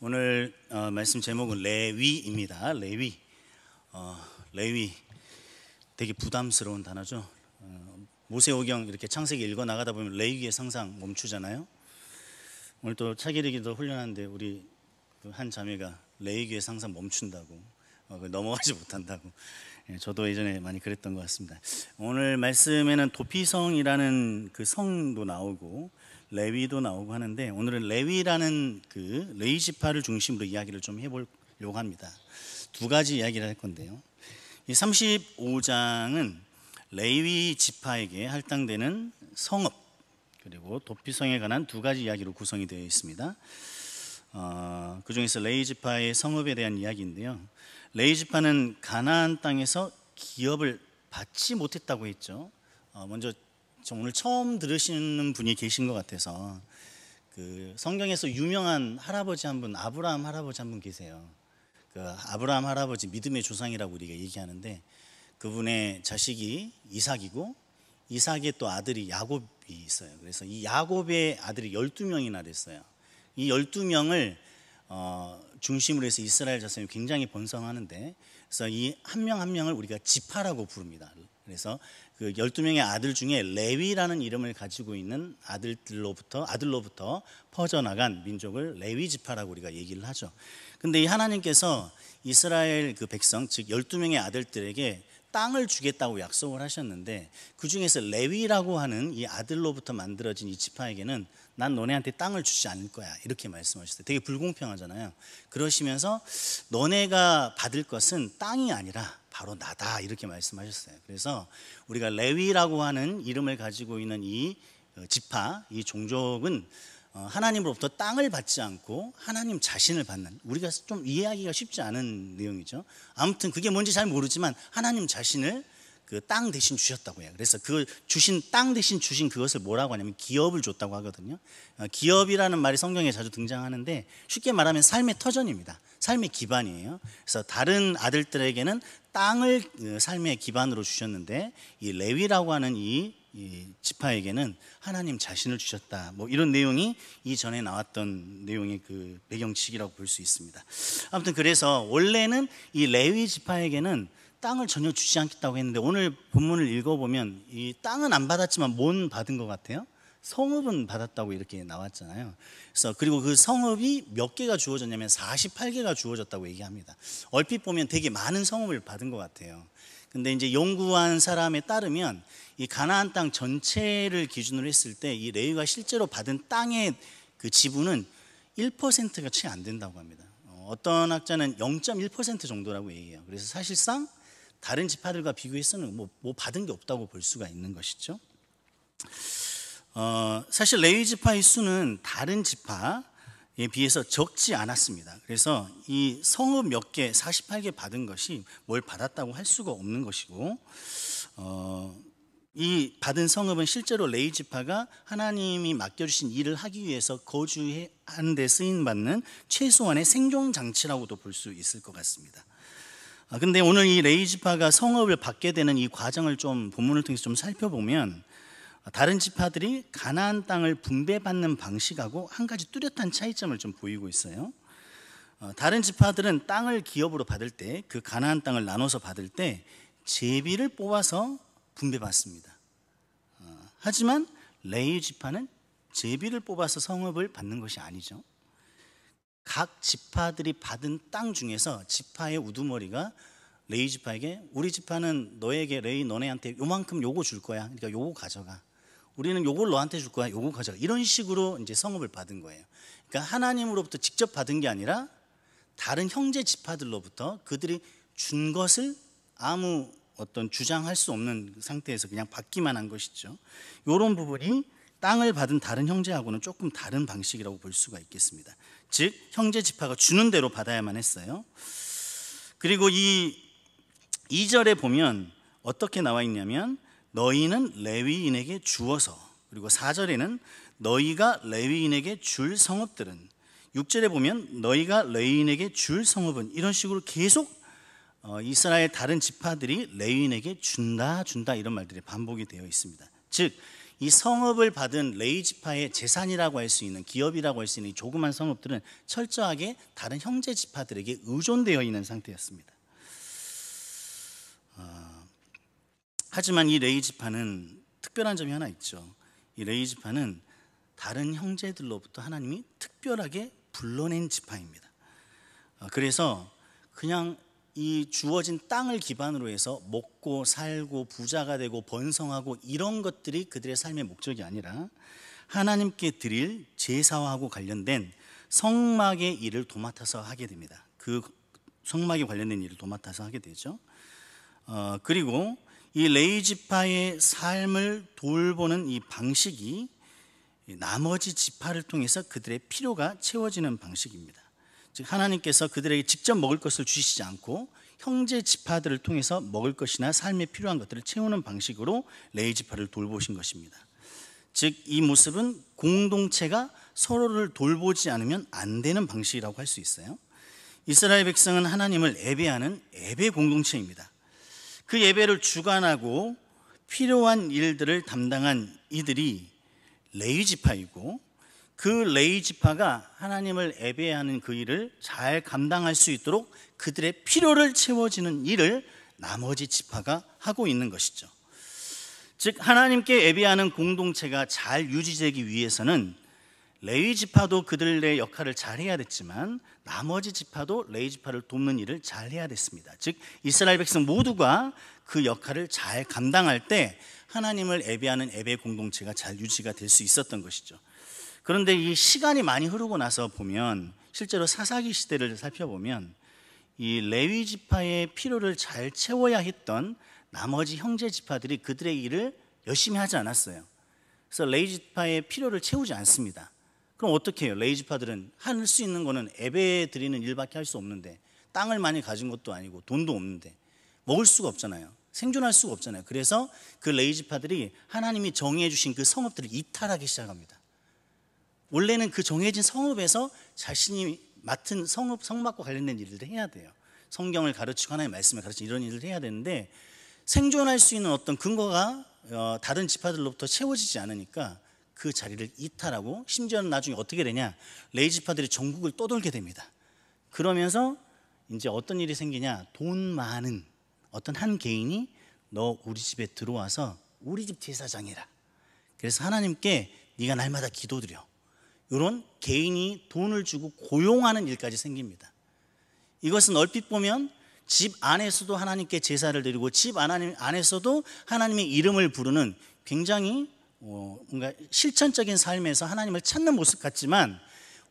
오늘 말씀 제목은 레위입니다. 레위. 레위 되게 부담스러운 단어죠. 모세오경 이렇게 창세기 읽어 나가다 보면 레위기의 상상 멈추잖아요. 오늘 또 차기르기도 훈련하는데 우리 한 자매가 레위기의 상상 멈춘다고 넘어가지 못한다고. 저도 예전에 많이 그랬던 것 같습니다. 오늘 말씀에는 도피성이라는 그 성도 나오고 레위도 나오고 하는데, 오늘은 레위라는 그 레위 지파를 중심으로 이야기를 좀 해보려고 합니다. 두 가지 이야기를 할 건데요. 이 35장은 레위 지파에게 할당되는 성읍 그리고 도피성에 관한 두 가지 이야기로 구성이 되어 있습니다. 그 중에서 레위 지파의 성읍에 대한 이야기인데요. 레위 지파는 가나안 땅에서 기업을 받지 못했다고 했죠. 먼저 오늘 처음 들으시는 분이 계신 것 같아서, 그 성경에서 유명한 할아버지 한 분, 아브라함 할아버지 한 분 계세요. 그 아브라함 할아버지 믿음의 조상이라고 우리가 얘기하는데, 그분의 자식이 이삭이고 이삭의 또 아들이 야곱이 있어요. 그래서 이 야곱의 아들이 12명이나 됐어요. 이 12명을 중심으로 해서 이스라엘 자손이 굉장히 번성하는데, 그래서 이 한 명 한 명을 우리가 지파라고 부릅니다. 그래서 그 12명의 아들 중에 레위라는 이름을 가지고 있는 아들로부터 퍼져나간 민족을 레위 지파라고 우리가 얘기를 하죠. 근데 이 하나님께서 이스라엘 그 백성, 즉 12명의 아들들에게 땅을 주겠다고 약속을 하셨는데, 그 중에서 레위라고 하는 이 아들로부터 만들어진 이 지파에게는 난 너네한테 땅을 주지 않을 거야, 이렇게 말씀하셨어요. 되게 불공평하잖아요. 그러시면서 너네가 받을 것은 땅이 아니라 바로 나다, 이렇게 말씀하셨어요. 그래서 우리가 레위라고 하는 이름을 가지고 있는 이 지파, 이 종족은 하나님으로부터 땅을 받지 않고 하나님 자신을 받는, 우리가 좀 이해하기가 쉽지 않은 내용이죠. 아무튼 그게 뭔지 잘 모르지만 하나님 자신을 그 땅 대신 주셨다고 해요. 그래서 그 주신 땅 대신 주신 그것을 뭐라고 하냐면 기업을 줬다고 하거든요. 기업이라는 말이 성경에 자주 등장하는데, 쉽게 말하면 삶의 터전입니다. 삶의 기반이에요. 그래서 다른 아들들에게는 땅을 삶의 기반으로 주셨는데, 이 레위라고 하는 이 지파에게는 하나님 자신을 주셨다, 뭐 이런 내용이 이전에 나왔던 내용의 그 배경치기라고 볼 수 있습니다. 아무튼 그래서 원래는 이 레위 지파에게는 땅을 전혀 주지 않겠다고 했는데, 오늘 본문을 읽어보면 이 땅은 안 받았지만 뭔 받은 것 같아요? 성읍은 받았다고 이렇게 나왔잖아요. 그래서 그리고 그 성읍이 몇 개가 주어졌냐면 48개가 주어졌다고 얘기합니다. 얼핏 보면 되게 많은 성읍을 받은 것 같아요. 근데 이제 연구한 사람에 따르면 이 가나안 땅 전체를 기준으로 했을 때 이 레위가 실제로 받은 땅의 그 지분은 1%가 채 안 된다고 합니다. 어떤 학자는 0.1% 정도라고 얘기해요. 그래서 사실상 다른 지파들과 비교해서는 뭐 받은 게 없다고 볼 수가 있는 것이죠. 사실 레위 지파의 수는 다른 지파에 비해서 적지 않았습니다. 그래서 이 성읍 몇 개, 48개 받은 것이 뭘 받았다고 할 수가 없는 것이고, 이 받은 성읍은 실제로 레위 지파가 하나님이 맡겨주신 일을 하기 위해서 거주하는 데 쓰임받는 최소한의 생존장치라고도 볼 수 있을 것 같습니다. 근데 오늘 이 레위 지파가 성읍을 받게 되는 이 과정을 좀 본문을 통해서 좀 살펴보면, 다른 지파들이 가나안 땅을 분배받는 방식하고 한 가지 뚜렷한 차이점을 좀 보이고 있어요. 다른 지파들은 땅을 기업으로 받을 때, 그 가나안 땅을 나눠서 받을 때 제비를 뽑아서 분배받습니다. 하지만 레위 지파는 제비를 뽑아서 성읍을 받는 것이 아니죠. 각 지파들이 받은 땅 중에서 지파의 우두머리가 레위 지파에게, 우리 지파는 너에게, 레위 너네한테 요만큼 요거 줄 거야, 그러니까 요거 가져가, 우리는 요걸 너한테 줄 거야, 요거 가져가, 이런 식으로 이제 성읍을 받은 거예요. 그러니까 하나님으로부터 직접 받은 게 아니라 다른 형제 지파들로부터 그들이 준 것을 아무 어떤 주장할 수 없는 상태에서 그냥 받기만 한 것이죠. 이런 부분이 땅을 받은 다른 형제하고는 조금 다른 방식이라고 볼 수가 있겠습니다. 즉 형제 지파가 주는 대로 받아야만 했어요. 그리고 이 2절에 보면 어떻게 나와 있냐면, 너희는 레위인에게 주어서, 그리고 4절에는 너희가 레위인에게 줄 성읍들은, 6절에 보면 너희가 레위인에게 줄 성읍은, 이런 식으로 계속 이스라엘 다른 지파들이 레위인에게 준다 이런 말들이 반복이 되어 있습니다. 즉 이 성읍을 받은 레위 지파의 재산이라고 할 수 있는, 기업이라고 할 수 있는 이 조그만 성읍들은 철저하게 다른 형제 지파들에게 의존되어 있는 상태였습니다. 하지만 이 레위 지파는 특별한 점이 하나 있죠. 이 레위 지파는 다른 형제들로부터 하나님이 특별하게 불러낸 지파입니다. 그래서 그냥 이 주어진 땅을 기반으로 해서 먹고 살고 부자가 되고 번성하고 이런 것들이 그들의 삶의 목적이 아니라 하나님께 드릴 제사하고 관련된 성막의 일을 도맡아서 하게 됩니다. 그 성막에 관련된 일을 도맡아서 하게 되죠. 그리고 이 레위 지파의 삶을 돌보는 이 방식이 나머지 지파를 통해서 그들의 필요가 채워지는 방식입니다. 즉 하나님께서 그들에게 직접 먹을 것을 주시지 않고 형제 지파들을 통해서 먹을 것이나 삶에 필요한 것들을 채우는 방식으로 레위 지파를 돌보신 것입니다. 즉 이 모습은 공동체가 서로를 돌보지 않으면 안 되는 방식이라고 할 수 있어요. 이스라엘 백성은 하나님을 예배하는 예배 공동체입니다. 그 예배를 주관하고 필요한 일들을 담당한 이들이 레위 지파이고, 그 레위 지파가 하나님을 예배하는 그 일을 잘 감당할 수 있도록 그들의 필요를 채워지는 일을 나머지 지파가 하고 있는 것이죠. 즉 하나님께 예배하는 공동체가 잘 유지되기 위해서는 레위 지파도 그들의 역할을 잘 해야 됐지만 나머지 지파도 레위 지파를 돕는 일을 잘 해야 됐습니다. 즉 이스라엘 백성 모두가 그 역할을 잘 감당할 때 하나님을 예배하는 예배 공동체가 잘 유지가 될 수 있었던 것이죠. 그런데 이 시간이 많이 흐르고 나서 보면, 실제로 사사기 시대를 살펴보면 이 레위 지파의 필요를 잘 채워야 했던 나머지 형제 지파들이 그들의 일을 열심히 하지 않았어요. 그래서 레위 지파의 필요를 채우지 않습니다. 그럼 어떻게 해요? 레위 지파들은 할 수 있는 거는 예배 드리는 일밖에 할 수 없는데, 땅을 많이 가진 것도 아니고 돈도 없는데 먹을 수가 없잖아요. 생존할 수가 없잖아요. 그래서 그 레위 지파들이 하나님이 정해 주신 그 성읍들을 이탈하기 시작합니다. 원래는 그 정해진 성읍에서 자신이 맡은 성막과 관련된 일을 해야 돼요. 성경을 가르치고 하나님의 말씀을 가르치고 이런 일을 해야 되는데, 생존할 수 있는 어떤 근거가 다른 지파들로부터 채워지지 않으니까 그 자리를 이탈하고, 심지어는 나중에 어떻게 되냐, 레위 지파들이 전국을 떠돌게 됩니다. 그러면서 이제 어떤 일이 생기냐, 돈 많은 어떤 한 개인이 너 우리 집에 들어와서 우리 집 제사장이라, 그래서 하나님께 네가 날마다 기도드려, 이런 개인이 돈을 주고 고용하는 일까지 생깁니다. 이것은 얼핏 보면 집 안에서도 하나님께 제사를 드리고 집 안에서도 하나님의 이름을 부르는 굉장히 뭔가 실천적인 삶에서 하나님을 찾는 모습 같지만,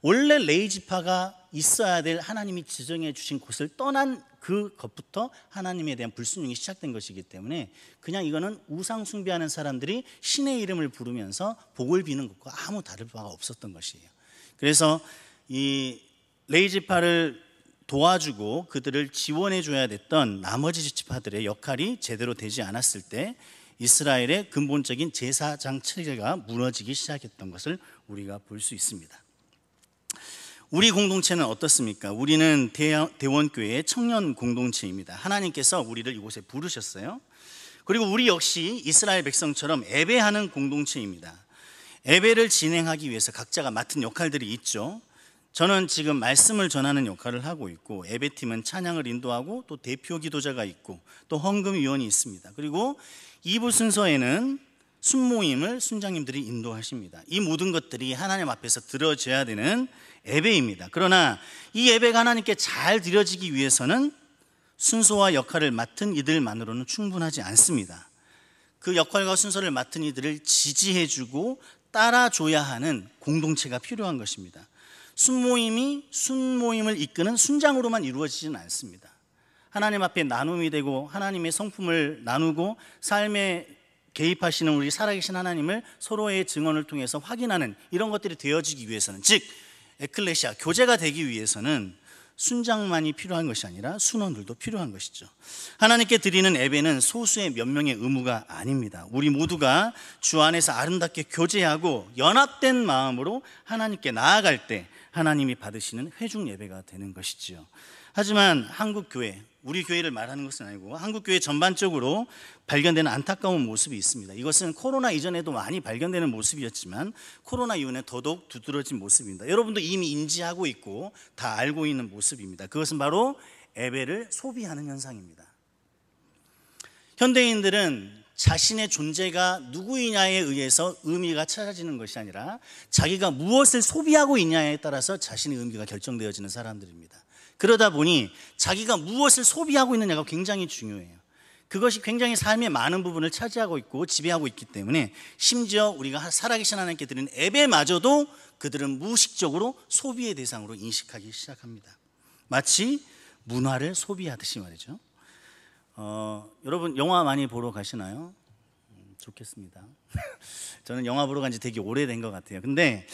원래 레위 지파가 있어야 될 하나님이 지정해 주신 곳을 떠난 그것부터 하나님에 대한 불순종이 시작된 것이기 때문에 그냥 이거는 우상 숭배하는 사람들이 신의 이름을 부르면서 복을 비는 것과 아무 다를 바가 없었던 것이에요. 그래서 이 레위 지파를 도와주고 그들을 지원해 줘야 됐던 나머지 지파들의 역할이 제대로 되지 않았을 때 이스라엘의 근본적인 제사장 체계가 무너지기 시작했던 것을 우리가 볼 수 있습니다. 우리 공동체는 어떻습니까? 우리는 대원교회의 청년 공동체입니다. 하나님께서 우리를 이곳에 부르셨어요. 그리고 우리 역시 이스라엘 백성처럼 예배하는 공동체입니다. 예배를 진행하기 위해서 각자가 맡은 역할들이 있죠. 저는 지금 말씀을 전하는 역할을 하고 있고, 예배팀은 찬양을 인도하고, 또 대표 기도자가 있고, 또 헌금위원이 있습니다. 그리고 2부 순서에는 순모임을 순장님들이 인도하십니다. 이 모든 것들이 하나님 앞에서 드려져야 되는 예배입니다. 그러나 이 예배가 하나님께 잘 드려지기 위해서는 순서와 역할을 맡은 이들만으로는 충분하지 않습니다. 그 역할과 순서를 맡은 이들을 지지해주고 따라줘야 하는 공동체가 필요한 것입니다. 순모임을 이끄는 순장으로만 이루어지지는 않습니다. 하나님 앞에 나눔이 되고 하나님의 성품을 나누고 삶에 개입하시는 우리 살아계신 하나님을 서로의 증언을 통해서 확인하는 이런 것들이 되어지기 위해서는, 즉 에클레시아, 교제가 되기 위해서는 순장만이 필요한 것이 아니라 순원들도 필요한 것이죠. 하나님께 드리는 예배는 소수의 몇 명의 의무가 아닙니다. 우리 모두가 주 안에서 아름답게 교제하고 연합된 마음으로 하나님께 나아갈 때 하나님이 받으시는 회중 예배가 되는 것이지요. 하지만 한국 교회, 우리 교회를 말하는 것은 아니고 한국 교회 전반적으로 발견되는 안타까운 모습이 있습니다. 이것은 코로나 이전에도 많이 발견되는 모습이었지만 코로나 이후에 더더욱 두드러진 모습입니다. 여러분도 이미 인지하고 있고 다 알고 있는 모습입니다. 그것은 바로 예배를 소비하는 현상입니다. 현대인들은 자신의 존재가 누구이냐에 의해서 의미가 찾아지는 것이 아니라 자기가 무엇을 소비하고 있냐에 따라서 자신의 의미가 결정되어지는 사람들입니다. 그러다 보니 자기가 무엇을 소비하고 있느냐가 굉장히 중요해요. 그것이 굉장히 삶의 많은 부분을 차지하고 있고 지배하고 있기 때문에 심지어 우리가 살아계신 하나님께 드리는 예배마저도 그들은 무의식적으로 소비의 대상으로 인식하기 시작합니다. 마치 문화를 소비하듯이 말이죠. 여러분 영화 많이 보러 가시나요? 좋겠습니다. 저는 영화 보러 간 지 되게 오래된 것 같아요. 근데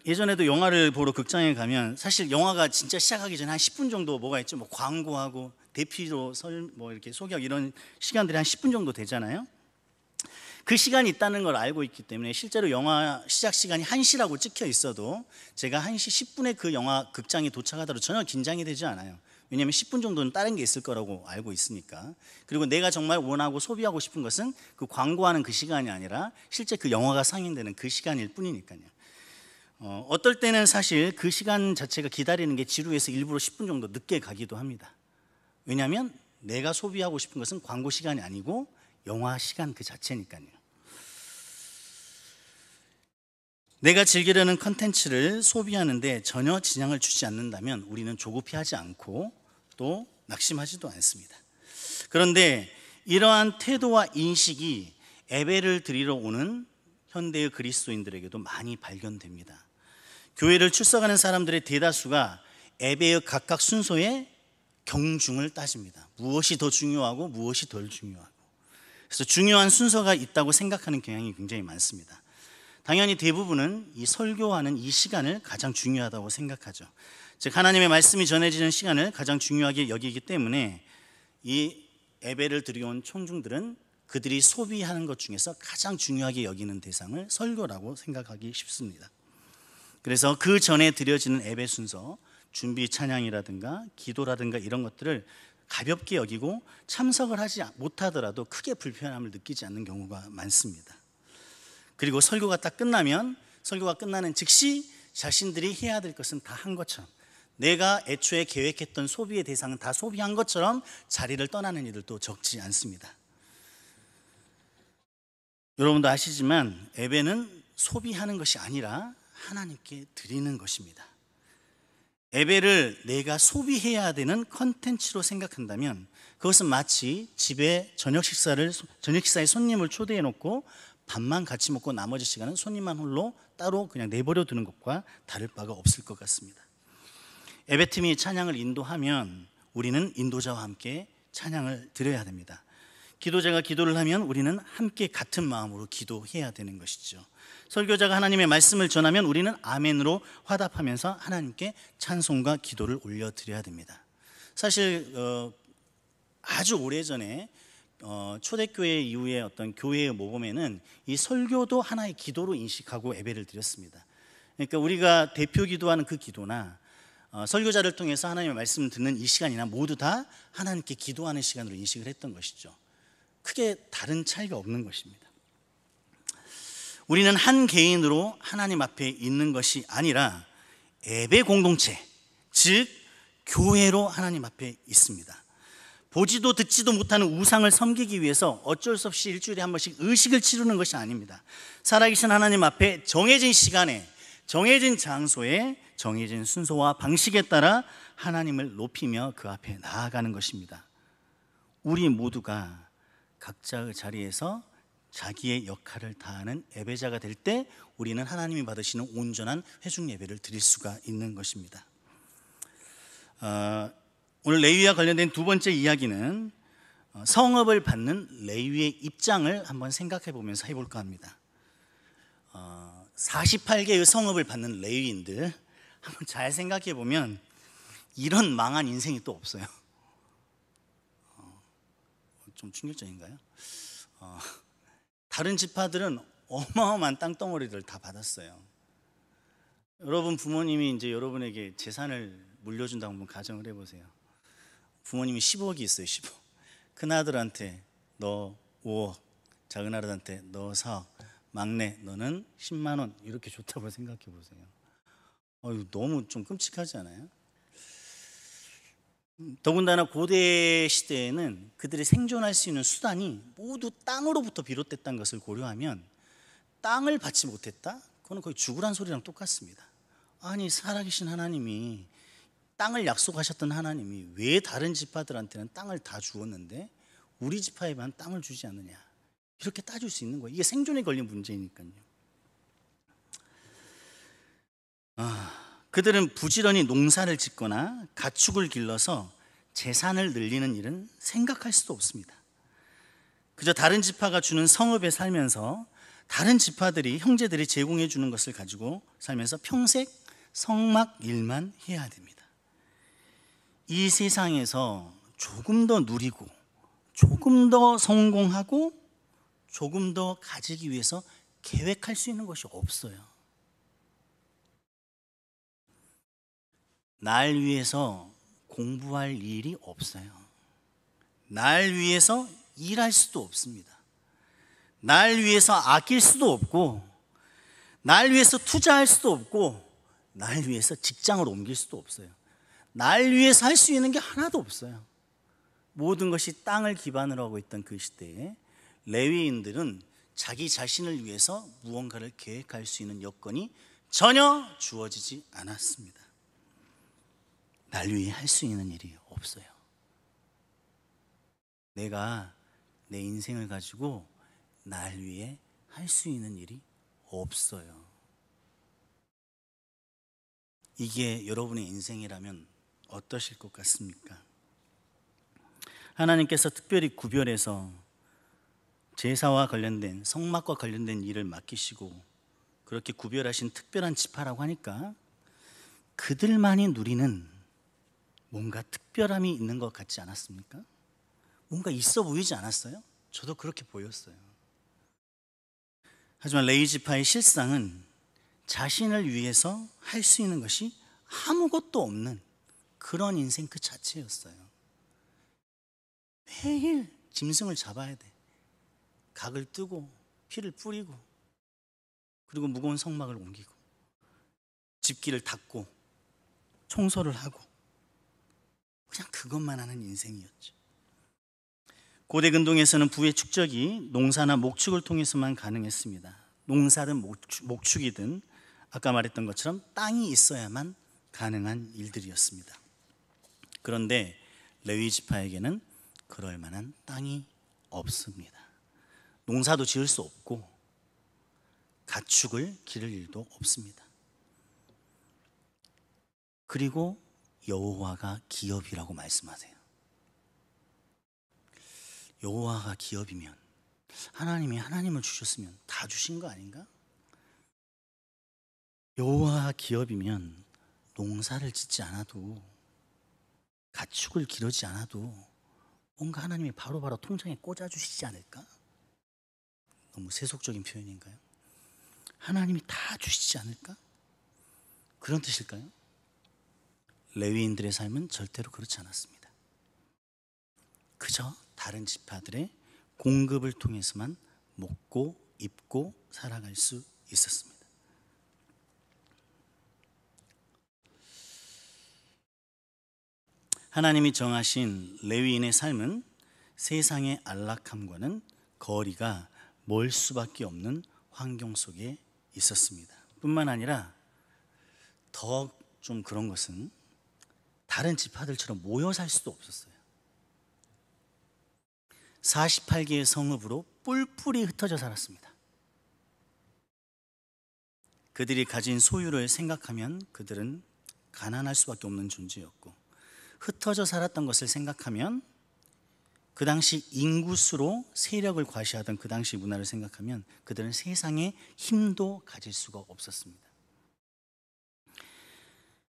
예전에도 영화를 보러 극장에 가면 사실 영화가 진짜 시작하기 전에 한 10분 정도 뭐가 있죠? 뭐 광고하고 대피로 뭐 이렇게 소개하고 이런 시간들이 한 10분 정도 되잖아요. 그 시간이 있다는 걸 알고 있기 때문에 실제로 영화 시작 시간이 1시라고 찍혀 있어도 제가 1시 10분에 그 영화 극장에 도착하더라도 전혀 긴장이 되지 않아요. 왜냐하면 10분 정도는 다른 게 있을 거라고 알고 있으니까. 그리고 내가 정말 원하고 소비하고 싶은 것은 그 광고하는 그 시간이 아니라 실제 그 영화가 상映되는 그 시간일 뿐이니까요. 어떨 때는 사실 그 시간 자체가 기다리는 게 지루해서 일부러 10분 정도 늦게 가기도 합니다. 왜냐하면 내가 소비하고 싶은 것은 광고 시간이 아니고 영화 시간 그 자체니까요. 내가 즐기려는 컨텐츠를 소비하는데 전혀 지장을 주지 않는다면 우리는 조급해하지 않고 또 낙심하지도 않습니다. 그런데 이러한 태도와 인식이 예배를 드리러 오는 현대의 그리스도인들에게도 많이 발견됩니다. 교회를 출석하는 사람들의 대다수가 예배의 각각 순서에 경중을 따집니다. 무엇이 더 중요하고 무엇이 덜 중요하고. 그래서 중요한 순서가 있다고 생각하는 경향이 굉장히 많습니다. 당연히 대부분은 이 설교하는 이 시간을 가장 중요하다고 생각하죠. 즉 하나님의 말씀이 전해지는 시간을 가장 중요하게 여기기 때문에 이 예배를 드려온 청중들은 그들이 소비하는 것 중에서 가장 중요하게 여기는 대상을 설교라고 생각하기 쉽습니다. 그래서 그 전에 드려지는 예배 순서, 준비 찬양이라든가 기도라든가 이런 것들을 가볍게 여기고 참석을 하지 못하더라도 크게 불편함을 느끼지 않는 경우가 많습니다. 그리고 설교가 딱 끝나면 설교가 끝나는 즉시 자신들이 해야 될 것은 다 한 것처럼, 내가 애초에 계획했던 소비의 대상은 다 소비한 것처럼 자리를 떠나는 이들도 적지 않습니다. 여러분도 아시지만 예배는 소비하는 것이 아니라 하나님께 드리는 것입니다. 예배를 내가 소비해야 되는 컨텐츠로 생각한다면 그것은 마치 집에 저녁 식사에 손님을 초대해 놓고 밥만 같이 먹고 나머지 시간은 손님만 홀로 따로 그냥 내버려 두는 것과 다를 바가 없을 것 같습니다. 예배팀이 찬양을 인도하면 우리는 인도자와 함께 찬양을 드려야 됩니다. 기도자가 기도를 하면 우리는 함께 같은 마음으로 기도해야 되는 것이죠. 설교자가 하나님의 말씀을 전하면 우리는 아멘으로 화답하면서 하나님께 찬송과 기도를 올려드려야 됩니다. 사실 아주 오래전에 초대교회 이후에 어떤 교회의 모범에는 이 설교도 하나의 기도로 인식하고 예배를 드렸습니다. 그러니까 우리가 대표 기도하는 그 기도나 설교자를 통해서 하나님의 말씀을 듣는 이 시간이나 모두 다 하나님께 기도하는 시간으로 인식을 했던 것이죠. 크게 다른 차이가 없는 것입니다. 우리는 한 개인으로 하나님 앞에 있는 것이 아니라 예배 공동체, 즉 교회로 하나님 앞에 있습니다. 보지도 듣지도 못하는 우상을 섬기기 위해서 어쩔 수 없이 일주일에 한 번씩 의식을 치르는 것이 아닙니다. 살아계신 하나님 앞에 정해진 시간에, 정해진 장소에, 정해진 순서와 방식에 따라 하나님을 높이며 그 앞에 나아가는 것입니다. 우리 모두가 각자의 자리에서 자기의 역할을 다하는 예배자가 될 때 우리는 하나님이 받으시는 온전한 회중 예배를 드릴 수가 있는 것입니다. 오늘 레위와 관련된 두 번째 이야기는 성읍을 받는 레위의 입장을 한번 생각해 보면서 해볼까 합니다. 48개의 성읍을 받는 레위인들 한번 잘 생각해 보면 이런 망한 인생이 또 없어요. 좀 충격적인가요? 다른 지파들은 어마어마한 땅덩어리를 다 받았어요. 여러분 부모님이 이제 여러분에게 재산을 물려준다고 한번 가정을 해보세요. 부모님이 10억이 있어요. 10억. 큰 아들한테 너 5억, 작은 아들한테 너 4억, 막내 너는 10만 원 이렇게 좋다고 생각해 보세요. 너무 좀 끔찍하지 않아요? 더군다나 고대 시대에는 그들이 생존할 수 있는 수단이 모두 땅으로부터 비롯됐다는 것을 고려하면 땅을 받지 못했다? 그거는 거의 죽으란 소리랑 똑같습니다. 아니 살아계신 하나님이 땅을 약속하셨던 하나님이 왜 다른 지파들한테는 땅을 다 주었는데 우리 지파에만 땅을 주지 않느냐, 이렇게 따질 수 있는 거예요. 이게 생존에 걸린 문제니까요. 그들은 부지런히 농사를 짓거나 가축을 길러서 재산을 늘리는 일은 생각할 수도 없습니다. 그저 다른 지파가 주는 성읍에 살면서 다른 지파들이, 형제들이 제공해 주는 것을 가지고 살면서 평생 성막 일만 해야 됩니다. 이 세상에서 조금 더 누리고 조금 더 성공하고 조금 더 가지기 위해서 계획할 수 있는 것이 없어요. 날 위해서 공부할 일이 없어요. 날 위해서 일할 수도 없습니다. 날 위해서 아낄 수도 없고, 날 위해서 투자할 수도 없고, 날 위해서 직장을 옮길 수도 없어요. 날 위해서 할 수 있는 게 하나도 없어요. 모든 것이 땅을 기반으로 하고 있던 그 시대에 레위인들은 자기 자신을 위해서 무언가를 계획할 수 있는 여건이 전혀 주어지지 않았습니다. 날 위해 할 수 있는 일이 없어요. 내가 내 인생을 가지고 날 위해 할 수 있는 일이 없어요. 이게 여러분의 인생이라면 어떠실 것 같습니까? 하나님께서 특별히 구별해서 제사와 관련된, 성막과 관련된 일을 맡기시고 그렇게 구별하신 특별한 지파라고 하니까 그들만이 누리는 뭔가 특별함이 있는 것 같지 않았습니까? 뭔가 있어 보이지 않았어요? 저도 그렇게 보였어요. 하지만 레위 지파의 실상은 자신을 위해서 할 수 있는 것이 아무것도 없는 그런 인생 그 자체였어요. 매일 짐승을 잡아야 돼. 각을 뜨고 피를 뿌리고, 그리고 무거운 성막을 옮기고 집기를 닦고 청소를 하고, 그냥 그것만 하는 인생이었죠. 고대 근동에서는 부의 축적이 농사나 목축을 통해서만 가능했습니다. 농사든 목축이든 아까 말했던 것처럼 땅이 있어야만 가능한 일들이었습니다. 그런데 레위 지파에게는 그럴 만한 땅이 없습니다. 농사도 지을 수 없고 가축을 기를 일도 없습니다. 그리고 여호와가 기업이라고 말씀하세요. 여호와가 기업이면 하나님이 하나님을 주셨으면 다 주신 거 아닌가? 여호와가 기업이면 농사를 짓지 않아도, 가축을 기르지 않아도 뭔가 하나님이 바로바로 통장에 꽂아주시지 않을까? 너무 세속적인 표현인가요? 하나님이 다 주시지 않을까? 그런 뜻일까요? 레위인들의 삶은 절대로 그렇지 않았습니다. 그저 다른 지파들의 공급을 통해서만 먹고 입고 살아갈 수 있었습니다. 하나님이 정하신 레위인의 삶은 세상의 안락함과는 거리가 멀 수밖에 없는 환경 속에 있었습니다. 뿐만 아니라 더 좀 그런 것은 다른 지파들처럼 모여 살 수도 없었어요. 48개의 성읍으로 뿔뿔이 흩어져 살았습니다. 그들이 가진 소유를 생각하면 그들은 가난할 수밖에 없는 존재였고, 흩어져 살았던 것을 생각하면, 그 당시 인구수로 세력을 과시하던 그 당시 문화를 생각하면 그들은 세상에 힘도 가질 수가 없었습니다.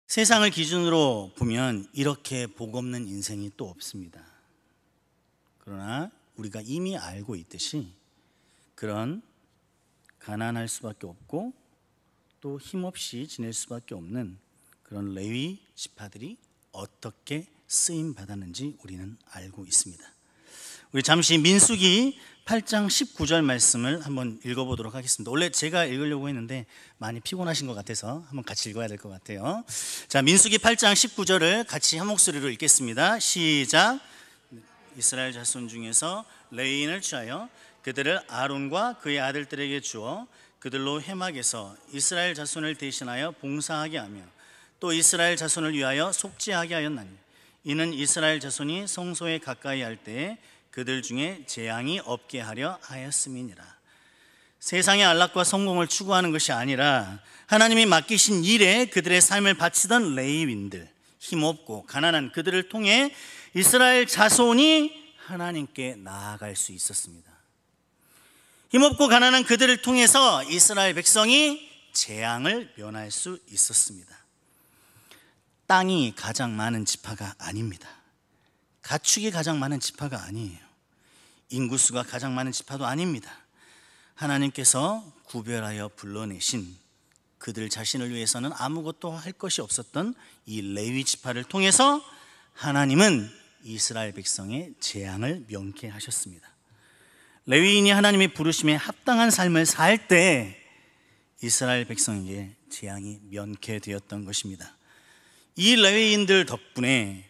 세상을 기준으로 보면 이렇게 복 없는 인생이 또 없습니다. 그러나 우리가 이미 알고 있듯이 그런 가난할 수밖에 없고 또 힘없이 지낼 수밖에 없는 그런 레위 지파들이 어떻게 쓰임 받았는지 우리는 알고 있습니다. 우리 잠시 민수기 8장 19절 말씀을 한번 읽어보도록 하겠습니다. 원래 제가 읽으려고 했는데 많이 피곤하신 것 같아서 한번 같이 읽어야 될 것 같아요. 자, 민수기 8장 19절을 같이 한 목소리로 읽겠습니다. 시작. 이스라엘 자손 중에서 레위인을 취하여 그들을 아론과 그의 아들들에게 주어 그들로 회막에서 이스라엘 자손을 대신하여 봉사하게 하며 또 이스라엘 자손을 위하여 속죄하게 하였나니 이는 이스라엘 자손이 성소에 가까이 할 때에 그들 중에 재앙이 없게 하려 하였음이니라. 세상의 안락과 성공을 추구하는 것이 아니라 하나님이 맡기신 일에 그들의 삶을 바치던 레위인들, 힘없고 가난한 그들을 통해 이스라엘 자손이 하나님께 나아갈 수 있었습니다. 힘없고 가난한 그들을 통해서 이스라엘 백성이 재앙을 면할 수 있었습니다. 땅이 가장 많은 지파가 아닙니다. 가축이 가장 많은 지파가 아니에요. 인구수가 가장 많은 지파도 아닙니다. 하나님께서 구별하여 불러내신 그들 자신을 위해서는 아무것도 할 것이 없었던 이 레위 지파를 통해서 하나님은 이스라엘 백성의 재앙을 명쾌하셨습니다. 레위인이 하나님의 부르심에 합당한 삶을 살 때 이스라엘 백성에게 재앙이 면쾌되었던 것입니다. 이 레위인들 덕분에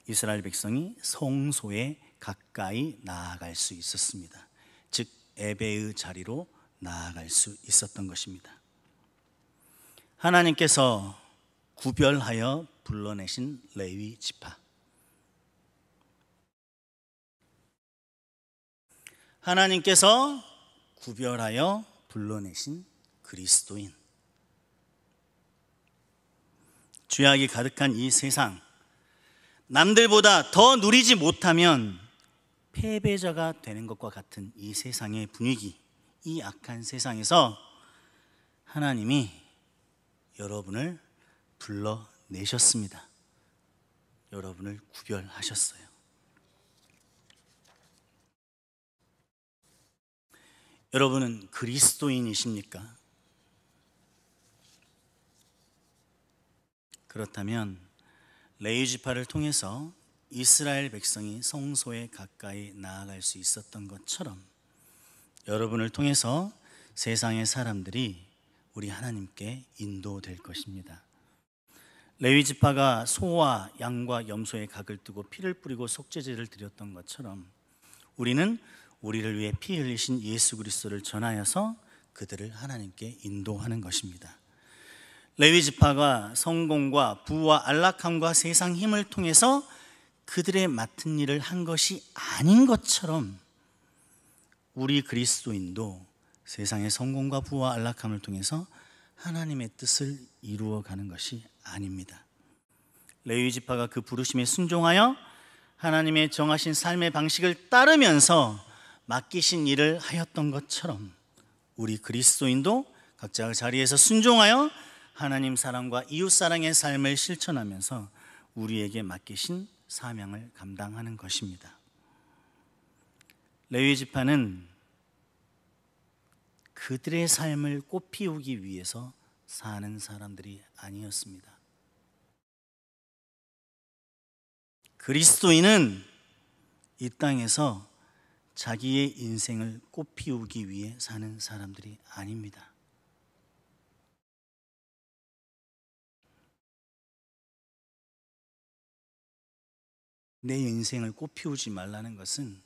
이스라엘 백성이 성소에 가까이 나아갈 수 있었습니다. 즉 예배의 자리로 나아갈 수 있었던 것입니다. 하나님께서 구별하여 불러내신 레위 지파, 하나님께서 구별하여 불러내신 그리스도인, 죄악이 가득한 이 세상, 남들보다 더 누리지 못하면 패배자가 되는 것과 같은 이 세상의 분위기, 이 악한 세상에서 하나님이 여러분을 불러내셨습니다. 여러분을 구별하셨어요. 여러분은 그리스도인이십니까? 그렇다면 레위 지파를 통해서 이스라엘 백성이 성소에 가까이 나아갈 수 있었던 것처럼 여러분을 통해서 세상의 사람들이 우리 하나님께 인도될 것입니다. 레위 지파가 소와 양과 염소의 각을 뜨고 피를 뿌리고 속죄제를 드렸던 것처럼 우리는 우리를 위해 피 흘리신 예수 그리스도를 전하여서 그들을 하나님께 인도하는 것입니다. 레위 지파가 성공과 부와 안락함과 세상 힘을 통해서 그들의 맡은 일을 한 것이 아닌 것처럼 우리 그리스도인도 세상의 성공과 부와 안락함을 통해서 하나님의 뜻을 이루어가는 것이 아닙니다. 레위 지파가 그 부르심에 순종하여 하나님의 정하신 삶의 방식을 따르면서 맡기신 일을 하였던 것처럼 우리 그리스도인도 각자 자리에서 순종하여 하나님 사랑과 이웃 사랑의 삶을 실천하면서 우리에게 맡기신 사명을 감당하는 것입니다. 레위 지파는 그들의 삶을 꽃피우기 위해서 사는 사람들이 아니었습니다. 그리스도인은 이 땅에서 자기의 인생을 꽃피우기 위해 사는 사람들이 아닙니다. 내 인생을 꽃피우지 말라는 것은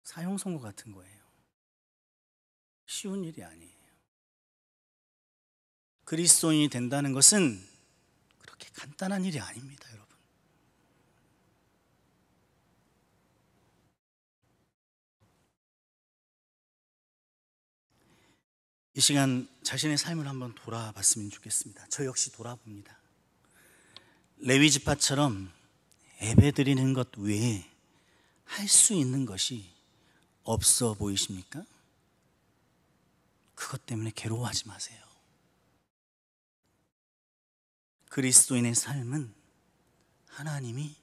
사형선고 같은 거예요. 쉬운 일이 아니에요. 그리스도인이 된다는 것은 그렇게 간단한 일이 아닙니다, 여러분. 이 시간 자신의 삶을 한번 돌아봤으면 좋겠습니다. 저 역시 돌아봅니다. 레위 지파처럼 예배드리는 것 외에 할 수 있는 것이 없어 보이십니까? 그것 때문에 괴로워하지 마세요. 그리스도인의 삶은 하나님이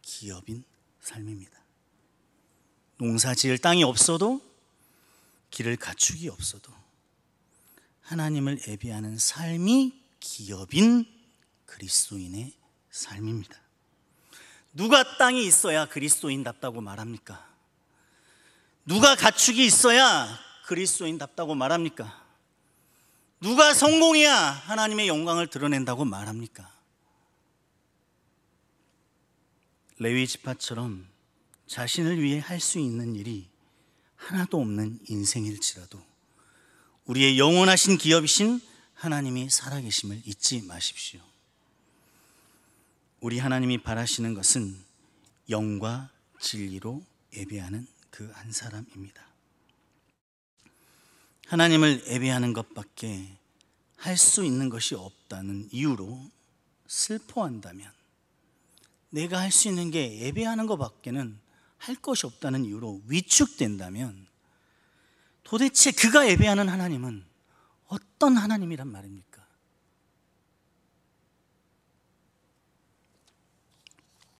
기업인 삶입니다. 농사 지을 땅이 없어도, 길을 갖추기 없어도, 하나님을 예배하는 삶이 기업인 그리스도인의 삶입니다. 누가 땅이 있어야 그리스도인답다고 말합니까? 누가 가축이 있어야 그리스도인답다고 말합니까? 누가 성공해야 하나님의 영광을 드러낸다고 말합니까? 레위 지파처럼 자신을 위해 할 수 있는 일이 하나도 없는 인생일지라도 우리의 영원하신 기업이신 하나님이 살아계심을 잊지 마십시오. 우리 하나님이 바라시는 것은 영과 진리로 예배하는 그 한 사람입니다. 하나님을 예배하는 것밖에 할 수 있는 것이 없다는 이유로 슬퍼한다면, 내가 할 수 있는 게 예배하는 것밖에는 할 것이 없다는 이유로 위축된다면, 도대체 그가 예배하는 하나님은 어떤 하나님이란 말입니까?